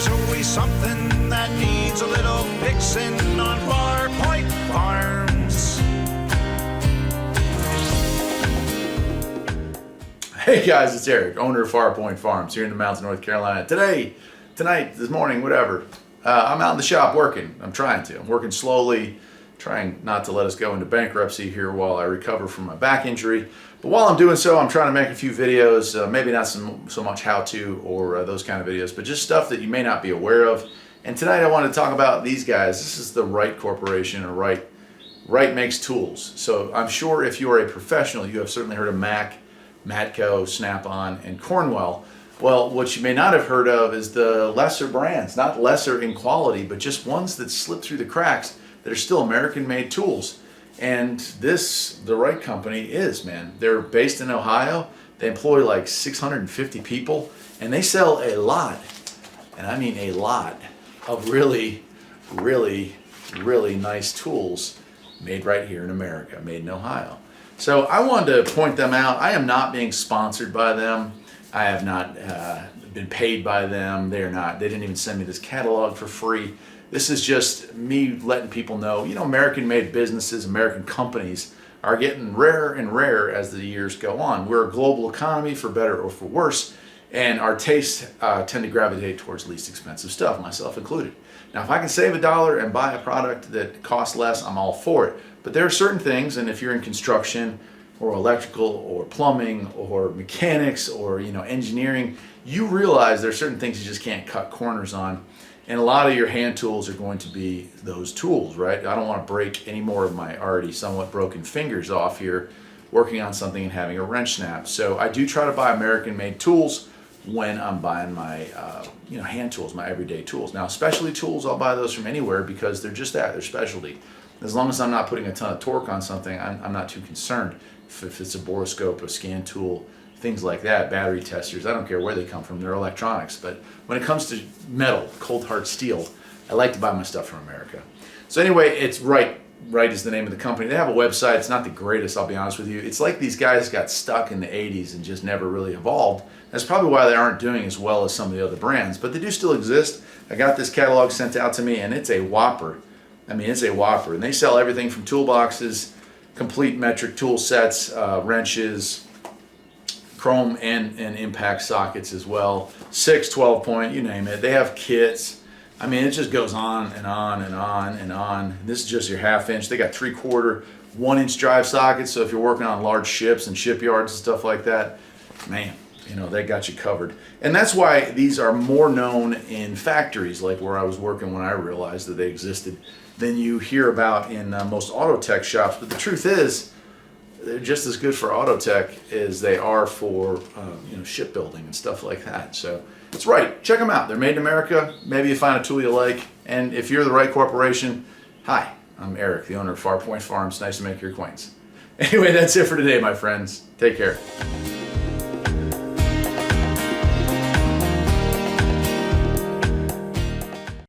There's always something that needs a little fixing on Far Point Farms. Hey guys, it's Eric, owner of Far Point Farms here in the mountains of North Carolina. Tonight, this morning, whatever, I'm out in the shop working. I'm working slowly, trying not to let us go into bankruptcy here while I recover from my back injury. But while I'm doing so, I'm trying to make a few videos, maybe not so much how-to or those kind of videos, but just stuff that you may not be aware of. And tonight I want to talk about these guys. This is the Wright Corporation, or Wright. Wright makes tools. So I'm sure if you are a professional, you have certainly heard of Mac, Matco, Snap-on, and Cornwell. Well, what you may not have heard of is the lesser brands, not lesser in quality, but just ones that slip through the cracks that are still American-made tools. And the Wright company is, man. They're based in Ohio. They employ like 650 people, and they sell a lot, and I mean a lot, of really, really, really nice tools made right here in America, made in Ohio. So I wanted to point them out. I am not being sponsored by them. I have not been paid by them. They didn't even send me this catalog for free. This is just me letting people know, American-made businesses, American companies are getting rarer and rarer as the years go on. We're a global economy, for better or for worse, and our tastes tend to gravitate towards least expensive stuff, myself included. Now, if I can save $1 and buy a product that costs less, I'm all for it. But there are certain things, and if you're in construction or electrical or plumbing or mechanics or engineering, you realize there are certain things you just can't cut corners on. And a lot of your hand tools are going to be those tools, right? I don't want to break any more of my already somewhat broken fingers off here working on something and having a wrench snap. So I do try to buy American-made tools when I'm buying my hand tools, my everyday tools. Now, specialty tools, I'll buy those from anywhere because they're just that, they're specialty. As long as I'm not putting a ton of torque on something, I'm not too concerned. If it's a boroscope, a scan tool, things like that, battery testers, I don't care where they come from, they're electronics. But when it comes to metal, cold hard steel, I like to buy my stuff from America. So anyway, it's Wright. Wright is the name of the company. They have a website. It's not the greatest, I'll be honest with you. It's like these guys got stuck in the 80s and just never really evolved. That's probably why they aren't doing as well as some of the other brands, but they do still exist. I got this catalog sent out to me, and it's a whopper. I mean, it's a whopper. And they sell everything from toolboxes, complete metric tool sets, wrenches, chrome and impact sockets as well, 6, 12-point, you name it. They have kits. I mean, it just goes on and on and on and on. This is just your 1/2 inch. They got 3/4, 1-inch drive sockets, so if you're working on large ships and shipyards and stuff like that, man, they got you covered. And that's why these are more known in factories, like where I was working when I realized that they existed, than you hear about in most auto tech shops. But the truth is, they're just as good for auto tech as they are for shipbuilding and stuff like that. So it's Wright. Check them out. They're made in America. Maybe you find a tool you like. And if you're the Wright Corporation, hi, I'm Eric, the owner of Far Point Farms. Nice to make your acquaintance. Anyway, that's it for today, my friends. Take care.